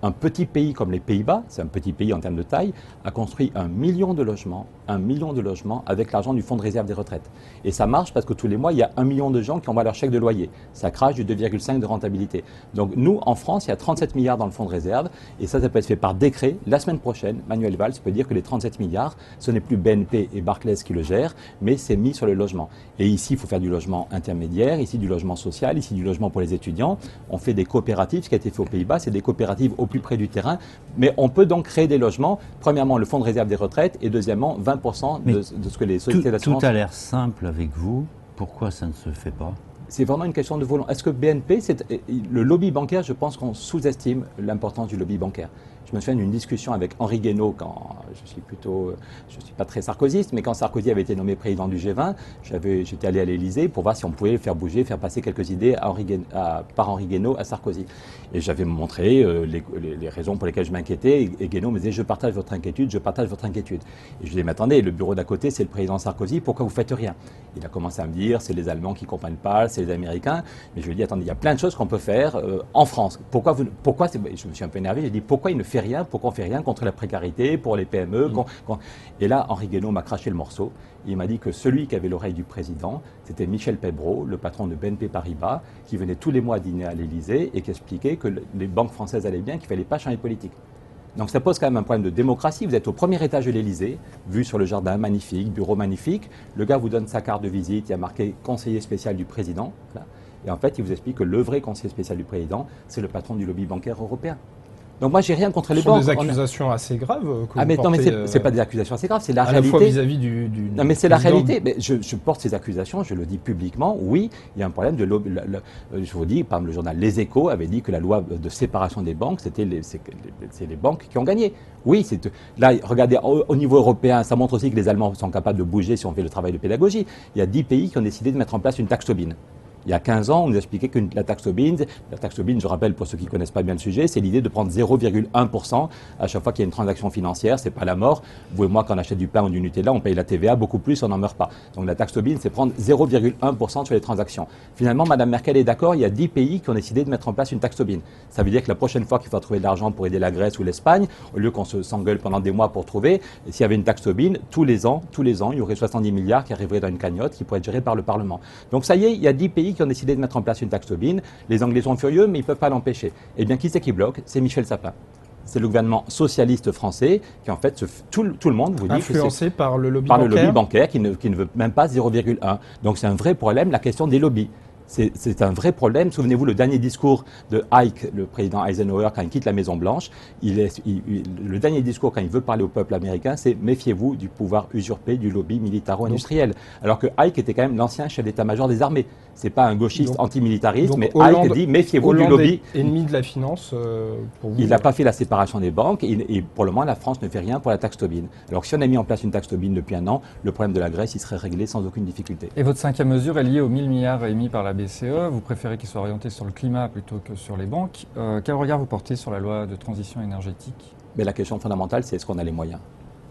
Un petit pays comme les Pays-Bas, c'est un petit pays en termes de taille, a construit 1 million de logements avec l'argent du fonds de réserve des retraites. Et ça marche parce que tous les mois, il y a 1 million de gens qui envoient leur chèque de loyer. Ça crache du 2,5 de rentabilité. Donc nous, en France, il y a 37 milliards dans le fonds de réserve et ça peut être fait par décret. La semaine prochaine, Manuel Valls peut dire que les 37 milliards, ce n'est plus BNP et Barclays qui le gèrent, mais c'est mis sur le logement. Et ici, il faut faire du logement intermédiaire, ici du logement social, ici du logement pour les étudiants. On fait des coopératives, ce qui a été fait aux Pays-Bas, c'est des coopératives au plus près du terrain. Mais on peut donc créer des logements. Premièrement, le fonds de réserve des retraites et deuxièmement, 20% de ce que les sociétés d'assurance... Tout a l'air simple avec vous. Pourquoi ça ne se fait pas? C'est vraiment une question de volonté. Est-ce que BNP, le lobby bancaire, je pense qu'on sous-estime l'importance du lobby bancaire. Je me souviens d'une discussion avec Henri Guénaud quand je suis pas très sarkozyste, mais quand Sarkozy avait été nommé président du G20, j'étais allé à l'Élysée pour voir si on pouvait faire bouger, faire passer quelques idées par Henri Guénaud à Sarkozy. Et j'avais montré les raisons pour lesquelles je m'inquiétais et Guénaud me disait je partage votre inquiétude, je partage votre inquiétude. Et je lui ai dit mais attendez, le bureau d'à côté c'est le président Sarkozy, pourquoi vous faites rien? Il a commencé à me dire c'est les Allemands qui comprennent pas, c'est les Américains. Mais je lui ai dit attendez, il y a plein de choses qu'on peut faire en France. Je me suis un peu énervé, j'ai dit pourquoi il ne fait rien, pourquoi on ne fait rien contre la précarité, pour les PME. Et là, Henri Guénaud m'a craché le morceau. Il m'a dit que celui qui avait l'oreille du président, c'était Michel Pebro, le patron de BNP Paribas, qui venait tous les mois dîner à l'Élysée et qui expliquait que les banques françaises allaient bien, qu'il ne fallait pas changer de politique. Donc ça pose quand même un problème de démocratie. Vous êtes au premier étage de l'Élysée, vue sur le jardin magnifique, bureau magnifique. Le gars vous donne sa carte de visite, il y a marqué conseiller spécial du président. Là. Et en fait, il vous explique que le vrai conseiller spécial du président, c'est le patron du lobby bancaire européen. Donc moi, j'ai rien contre les banques. Ce sont des accusations assez graves que vous mais portez, non, mais c'est pas des accusations assez graves, c'est la réalité. À la fois vis-à-vis du non, mais c'est la président. réalité. Mais je porte ces accusations, je le dis publiquement. Oui, il y a un problème de lobby. Je vous dis, par exemple, le journal Les Échos avait dit que la loi de séparation des banques, c'est les banques qui ont gagné. Oui, là, regardez, au niveau européen, ça montre aussi que les Allemands sont capables de bouger si on fait le travail de pédagogie. Il y a 10 pays qui ont décidé de mettre en place une taxe Tobin. Il y a 15 ans, on nous expliquait que la taxe Tobin, je rappelle pour ceux qui ne connaissent pas bien le sujet, c'est l'idée de prendre 0,1% à chaque fois qu'il y a une transaction financière, c'est pas la mort. Vous et moi, quand on achète du pain ou du Nutella, on paye la TVA beaucoup plus, on n'en meurt pas. Donc la taxe Tobin, c'est prendre 0,1% sur les transactions. Finalement, Mme Merkel est d'accord, il y a 10 pays qui ont décidé de mettre en place une taxe Tobin. Ça veut dire que la prochaine fois qu'il faut trouver de l'argent pour aider la Grèce ou l'Espagne, au lieu qu'on s'engueule pendant des mois pour trouver, s'il y avait une taxe Tobin, tous les ans, il y aurait 70 milliards qui arriveraient dans une cagnotte qui pourrait être gérée par le Parlement. Donc ça y est, il y a 10 pays qui ont décidé de mettre en place une taxe Tobin. Les Anglais sont furieux, mais ils ne peuvent pas l'empêcher. Eh bien, qui c'est qui bloque? C'est Michel Sapin. C'est le gouvernement socialiste français qui, en fait, tout le monde vous dit influencé que par le lobby par bancaire. Le lobby bancaire qui ne veut même pas 0,1. Donc c'est un vrai problème, la question des lobbies. C'est un vrai problème. Souvenez-vous, le dernier discours de Ike, le président Eisenhower, quand il quitte la Maison-Blanche, le dernier discours, quand il veut parler au peuple américain, c'est « Méfiez-vous du pouvoir usurpé du lobby militaro-industriel ». Alors que Ike était quand même l'ancien chef d'état-major des armées. C'est pas un gauchiste antimilitariste, mais Ike dit « Méfiez-vous du lobby ». Ennemi de la finance, pour vous. Il n'a pas fait la séparation des banques et pour le moment, la France ne fait rien pour la taxe Tobin. Alors que si on a mis en place une taxe Tobin depuis un an, le problème de la Grèce, il serait réglé sans aucune difficulté. Et votre cinquième mesure est liée aux 1000 milliards émis par la BCE. Vous préférez qu'il soit orienté sur le climat plutôt que sur les banques. Quel regard vous portez sur la loi de transition énergétique? Mais la question fondamentale, c'est est-ce qu'on a les moyens?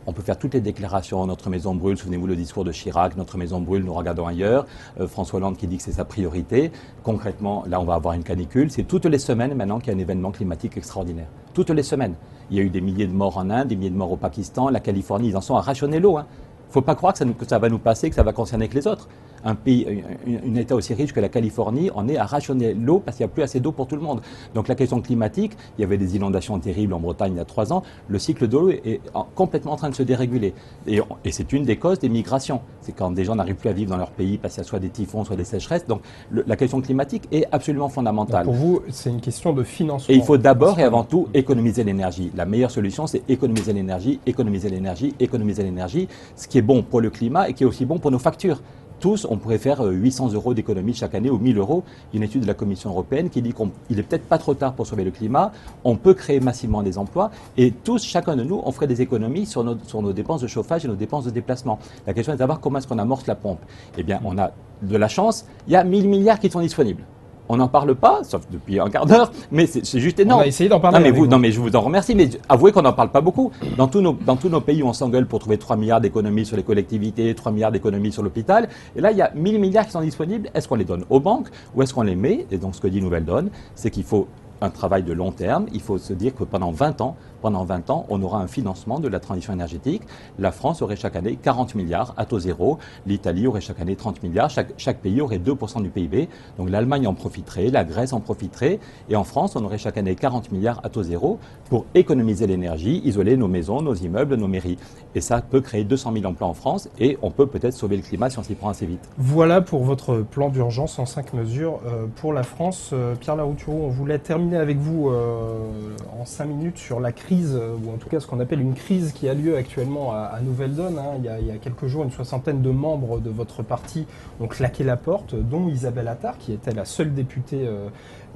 On peut faire toutes les déclarations, notre maison brûle, souvenez-vous le discours de Chirac, notre maison brûle, nous regardons ailleurs, François Hollande qui dit que c'est sa priorité. Concrètement, là on va avoir une canicule, c'est toutes les semaines maintenant qu'il y a un événement climatique extraordinaire. Toutes les semaines. Il y a eu des milliers de morts en Inde, des milliers de morts au Pakistan, la Californie, ils en sont à rationner l'eau. Il ne faut pas croire que ça va nous passer, que ça va concerner que les autres. Un pays, un État aussi riche que la Californie, on est à rationner l'eau parce qu'il n'y a plus assez d'eau pour tout le monde. Donc la question climatique, il y avait des inondations terribles en Bretagne il y a 3 ans, le cycle de l'eau est complètement en train de se déréguler. Et c'est une des causes des migrations. C'est quand des gens n'arrivent plus à vivre dans leur pays parce qu'il y a soit des typhons, soit des sécheresses. Donc la question climatique est absolument fondamentale. Donc pour vous, c'est une question de financement. Et il faut d'abord et avant tout économiser l'énergie. La meilleure solution, c'est économiser l'énergie, économiser l'énergie, économiser l'énergie, ce qui est bon pour le climat et qui est aussi bon pour nos factures. Tous, on pourrait faire 800 € d'économie chaque année ou 1000 €. Une étude de la Commission européenne qui dit qu'il n'est peut-être pas trop tard pour sauver le climat, on peut créer massivement des emplois et tous, chacun de nous, on ferait des économies sur nos dépenses de chauffage et nos dépenses de déplacement. La question est de savoir comment est-ce qu'on amorce la pompe. Eh bien, on a de la chance, il y a 1000 milliards qui sont disponibles. On n'en parle pas, sauf depuis un quart d'heure, mais c'est juste énorme. On va essayer d'en parler. Non, mais je vous en remercie, mais avouez qu'on n'en parle pas beaucoup. Dans tous nos pays où on s'engueule pour trouver 3 milliards d'économies sur les collectivités, 3 milliards d'économies sur l'hôpital, et là, il y a 1000 milliards qui sont disponibles. Est-ce qu'on les donne aux banques ou est-ce qu'on les met? Et donc, ce que dit Nouvelle Donne, c'est qu'il faut un travail de long terme. Il faut se dire que pendant 20 ans, on aura un financement de la transition énergétique. La France aurait chaque année 40 milliards à taux zéro. L'Italie aurait chaque année 30 milliards. Chaque pays aurait 2% du PIB. Donc l'Allemagne en profiterait, la Grèce en profiterait. Et en France, on aurait chaque année 40 milliards à taux zéro pour économiser l'énergie, isoler nos maisons, nos immeubles, nos mairies. Et ça peut créer 200 000 emplois en France et on peut peut-être sauver le climat si on s'y prend assez vite. Voilà pour votre plan d'urgence en 5 mesures pour la France. Pierre Larouturou, on voulait terminer avec vous en 5 minutes sur la crise, ou en tout cas ce qu'on appelle une crise qui a lieu actuellement à Nouvelle-Donne. Il y a quelques jours, une soixantaine de membres de votre parti ont claqué la porte, dont Isabelle Attard, qui était la seule députée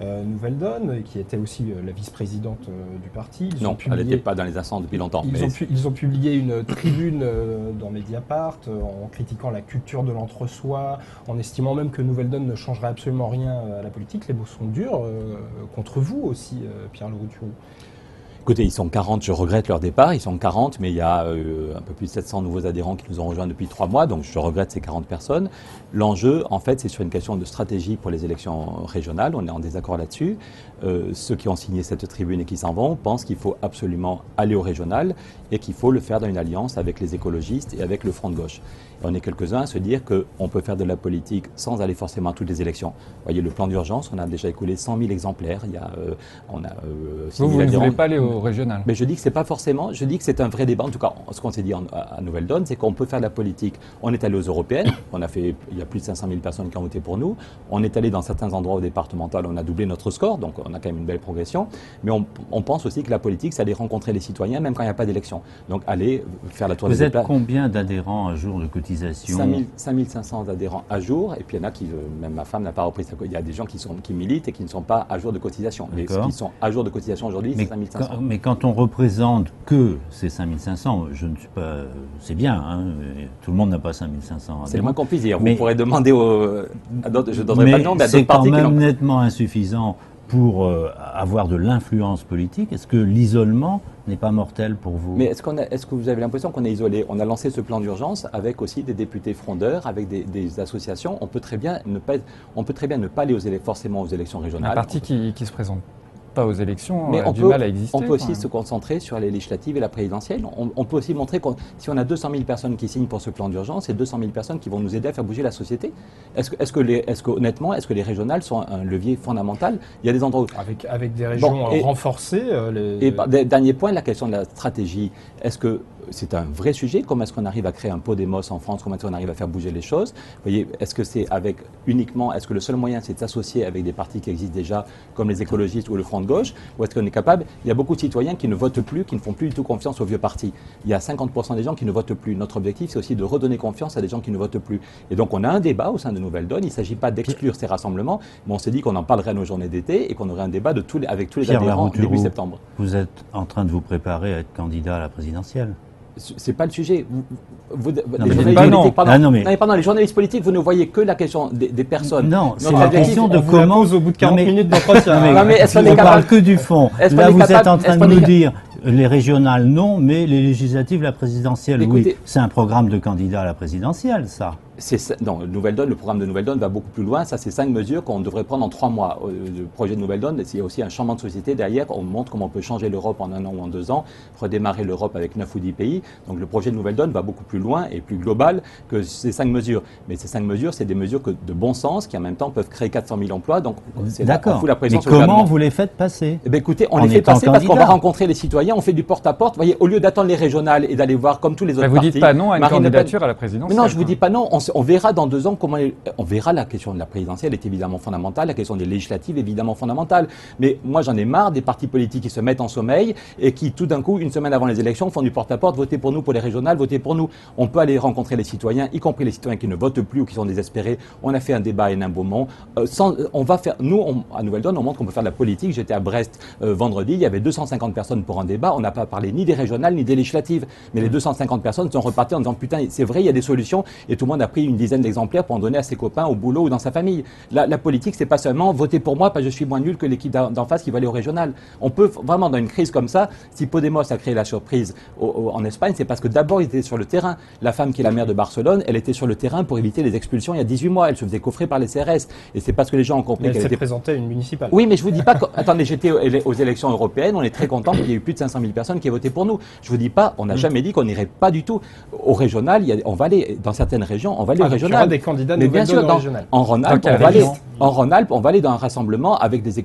Nouvelle-Donne, qui était aussi la vice-présidente du parti. Non, elle n'était pas dans les instances depuis longtemps. Ils ont publié une tribune dans Mediapart en critiquant la culture de l'entre-soi, en estimant même que Nouvelle-Donne ne changerait absolument rien à la politique. Les mots sont durs contre vous aussi, Pierre Larouturou. Écoutez, ils sont 40, je regrette leur départ, ils sont 40, mais il y a un peu plus de 700 nouveaux adhérents qui nous ont rejoints depuis 3 mois, donc je regrette ces 40 personnes. L'enjeu, en fait, c'est sur une question de stratégie pour les élections régionales, on est en désaccord là-dessus. Ceux qui ont signé cette tribune et qui s'en vont pensent qu'il faut absolument aller au régional et qu'il faut le faire dans une alliance avec les écologistes et avec le Front de gauche. Et on est quelques-uns à se dire qu'on peut faire de la politique sans aller forcément à toutes les élections. Vous voyez, le plan d'urgence, on a déjà écoulé 100 000 exemplaires, Vous ne voulez pas aller au régional? Mais je dis que c'est pas forcément, je dis que c'est un vrai débat. En tout cas, ce qu'on s'est dit à Nouvelle-Donne, c'est qu'on peut faire de la politique. On est allé aux européennes, il y a plus de 500 000 personnes qui ont voté pour nous. On est allé dans certains endroits au départemental, on a doublé notre score, donc on a quand même une belle progression. Mais on pense aussi que la politique, c'est aller rencontrer les citoyens, même quand il n'y a pas d'élection. Donc aller faire la tour des états. Vous êtes combien d'adhérents à jour de cotisation? 5 500 adhérents à jour, et puis il y en a qui, même ma femme n'a pas repris ça. Il y a des gens qui militent et qui ne sont pas à jour de cotisation. Mais ceux qui sont à jour de cotisation aujourd'hui, c'est 5 500. Mais quand on représente que ces 5 500, je ne suis pas. C'est bien, hein, tout le monde n'a pas 5 500. C'est le moins qu'on puisse dire. Vous pourrez demander à d'autres, je ne donnerai pas de nom, mais à d'autres partis. C'est quand même nettement insuffisant pour avoir de l'influence politique. Est-ce que l'isolement n'est pas mortel pour vous? Mais est-ce que vous avez l'impression qu'on est isolé? On a lancé ce plan d'urgence avec aussi des députés frondeurs, avec des associations. On peut très bien ne pas aller forcément aux élections régionales. Un parti qui se présente pas aux élections mais a du mal à exister. On peut aussi se concentrer sur les législatives et la présidentielle. On peut aussi montrer que si on a 200 000 personnes qui signent pour ce plan d'urgence, c'est 200 000 personnes qui vont nous aider à faire bouger la société. Honnêtement, est-ce que les régionales sont un levier fondamental? Il y a des endroits où... Avec des régions renforcées. Dernier point, la question de la stratégie. Est-ce que c'est un vrai sujet? Comment est-ce qu'on arrive à créer un Podemos en France? Comment est-ce qu'on arrive à faire bouger les choses? Vous voyez, est-ce que c'est est-ce que le seul moyen c'est de s'associer avec des partis qui existent déjà, comme les écologistes ou le Front de gauche, ou est-ce qu'on est capable? Il y a beaucoup de citoyens qui ne votent plus, qui ne font plus du tout confiance aux vieux partis. Il y a 50% des gens qui ne votent plus. Notre objectif, c'est aussi de redonner confiance à des gens qui ne votent plus. Et donc, on a un débat au sein de Nouvelle-Donne. Il ne s'agit pas d'exclure ces rassemblements, mais on s'est dit qu'on en parlerait à nos journées d'été et qu'on aurait un débat avec tous les adhérents début septembre. Vous êtes en train de vous préparer à être candidat à la présidentielle? C'est pas le sujet. Les journalistes politiques, vous ne voyez que la question des personnes. Non, c'est la question de comment. Au bout de 40 minutes d'entretien. On ne parle que du fond. Là, vous êtes en train de nous dire les régionales, non, mais les législatives, la présidentielle, oui. C'est un programme de candidat à la présidentielle, ça. Non, le programme de Nouvelle-Donne va beaucoup plus loin. Ça, c'est 5 mesures qu'on devrait prendre en 3 mois. Le projet de Nouvelle-Donne, il y a aussi un changement de société derrière. On montre comment on peut changer l'Europe en 1 an ou en 2 ans, redémarrer l'Europe avec 9 ou 10 pays. Donc le projet de Nouvelle-Donne va beaucoup plus loin et plus global que ces 5 mesures. Mais ces 5 mesures, c'est des mesures de bon sens qui en même temps peuvent créer 400 000 emplois. Donc d'accord. Mais comment vous les faites passer? Écoutez, on les fait passer parce qu'on va rencontrer les citoyens, on fait du porte-à-porte. Vous voyez, au lieu d'attendre les régionales et d'aller voir comme tous les autres partis. Vous dites pas non à une candidature à la présidentielle? Mais non, je vous dis pas non. On verra dans 2 ans on verra. La question de la présidentielle est évidemment fondamentale, la question des législatives est évidemment fondamentale. Mais moi, j'en ai marre des partis politiques qui se mettent en sommeil et qui, tout d'un coup, une semaine avant les élections, font du porte-à-porte, votez pour nous pour les régionales, votez pour nous. On peut aller rencontrer les citoyens, y compris les citoyens qui ne votent plus ou qui sont désespérés. On a fait un débat à Hénin-Beaumont. À Nouvelle-Donne, on montre qu'on peut faire de la politique. J'étais à Brest vendredi, il y avait 250 personnes pour un débat. On n'a pas parlé ni des régionales ni des législatives. Mais les 250 personnes sont reparties en disant putain, c'est vrai, il y a des solutions et tout le monde a pris pris une dizaine d'exemplaires pour en donner à ses copains au boulot ou dans sa famille. La politique, c'est pas seulement voter pour moi parce que je suis moins nul que l'équipe d'en face qui va aller au régional. On peut vraiment, dans une crise comme ça, si Podemos a créé la surprise en Espagne, c'est parce que d'abord, il était sur le terrain. La femme qui est la maire de Barcelone, elle était sur le terrain pour éviter les expulsions il y a 18 mois. Elle se faisait coffrer par les CRS. Et c'est parce que les gens ont compris qu'elle s'est était présentée à une municipale. Oui, mais je vous dis pas attendez, j'étais aux élections européennes, on est très content qu'il y ait eu plus de 500 000 personnes qui aient voté pour nous. Je vous dis pas, on n'a jamais dit qu'on n'irait pas du tout au régional. On va aller dans certaines régions, on va aller au régional. Il y aura des candidats mais bien sûr, au régional. en Rhône-Alpes, on va aller dans un rassemblement avec des.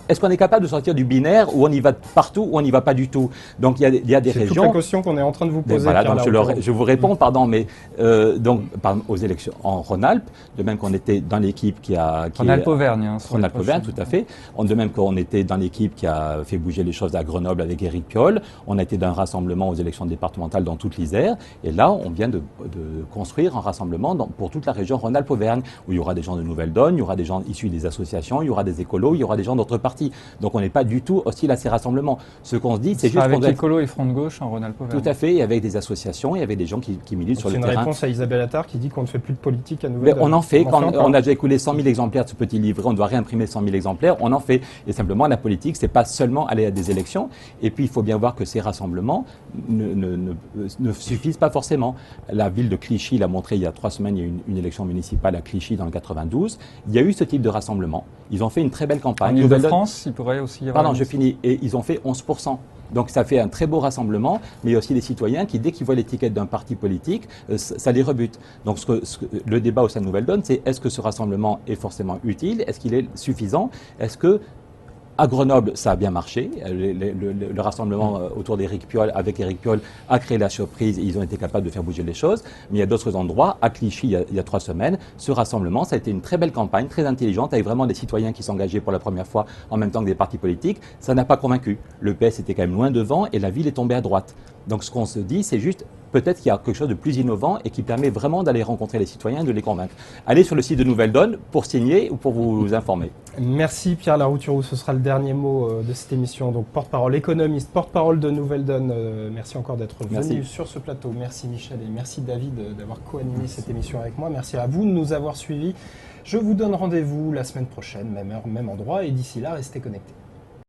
Est-ce qu'on est capable de sortir du binaire où on y va partout ou on n'y va pas du tout? Donc il y a des régions. C'est toute la question qu'on est en train de vous poser. Voilà, donc je vous réponds, pardon, mais aux élections en Rhône-Alpes, de même qu'on était dans l'équipe qui a. Rhône-Alpes-Auvergne. Rhône-Alpes-Auvergne, tout à fait. De même qu'on était dans l'équipe qui a fait bouger les choses à Grenoble avec Éric Piolle, on a été dans un rassemblement aux élections départementales dans toute l'Isère, et là, on vient de construire un rassemblement pour toute la région Rhône-Alpes-Auvergne, où il y aura des gens de Nouvelle-Donne, il y aura des gens issus des associations, il y aura des écolos, il y aura des gens d'autres partis. Donc on n'est pas du tout hostile à ces rassemblements. Ce qu'on se dit, c'est juste avec écolos et Front de Gauche en Rhône-Alpes-Auvergne. Tout à fait, et avec des associations, et avec des gens qui militent sur le terrain. C'est une réponse à Isabelle Attard qui dit qu'on ne fait plus de politique à Nouvelle-Donne. On en fait, on a déjà écoulé 100 000 exemplaires de ce petit livret, on doit réimprimer 100 000 exemplaires, on en fait. Et simplement, la politique, c'est pas seulement aller à des élections. Et puis, il faut bien voir que ces rassemblements ne suffisent pas forcément. La ville de Clichy l'a montré il y a 3 semaines, il y a eu une élection municipale à Clichy dans le 92. Il y a eu ce type de rassemblement. Ils ont fait une très belle campagne. En Ile-de-France, il pourrait aussi y avoir... Pardon, je finis. Et ils ont fait 11%. Donc ça fait un très beau rassemblement, mais il y a aussi des citoyens qui, dès qu'ils voient l'étiquette d'un parti politique, ça les rebute. Donc le débat au sein de Nouvelle-Donne, c'est est-ce que ce rassemblement est forcément utile? Est-ce qu'il est suffisant? Est-ce que à Grenoble, ça a bien marché. Le rassemblement autour d'Éric Piolle, avec Éric Piolle, a créé la surprise et ils ont été capables de faire bouger les choses. Mais il y a d'autres endroits, à Clichy, il y a 3 semaines, ce rassemblement, ça a été une très belle campagne, très intelligente, avec vraiment des citoyens qui s'engageaient pour la première fois en même temps que des partis politiques. Ça n'a pas convaincu. Le PS était quand même loin devant et la ville est tombée à droite. Donc ce qu'on se dit, c'est juste peut-être qu'il y a quelque chose de plus innovant et qui permet vraiment d'aller rencontrer les citoyens et de les convaincre. Allez sur le site de Nouvelle-Donne pour signer ou pour vous informer. Merci Pierre Larouturou, ce sera le dernier mot de cette émission. Donc porte-parole économiste, porte-parole de Nouvelle-Donne. Merci encore d'être venu sur ce plateau. Merci Michel et merci David d'avoir co-animé cette émission avec moi. Merci à vous de nous avoir suivis. Je vous donne rendez-vous la semaine prochaine, même heure, même endroit, et d'ici là, restez connectés.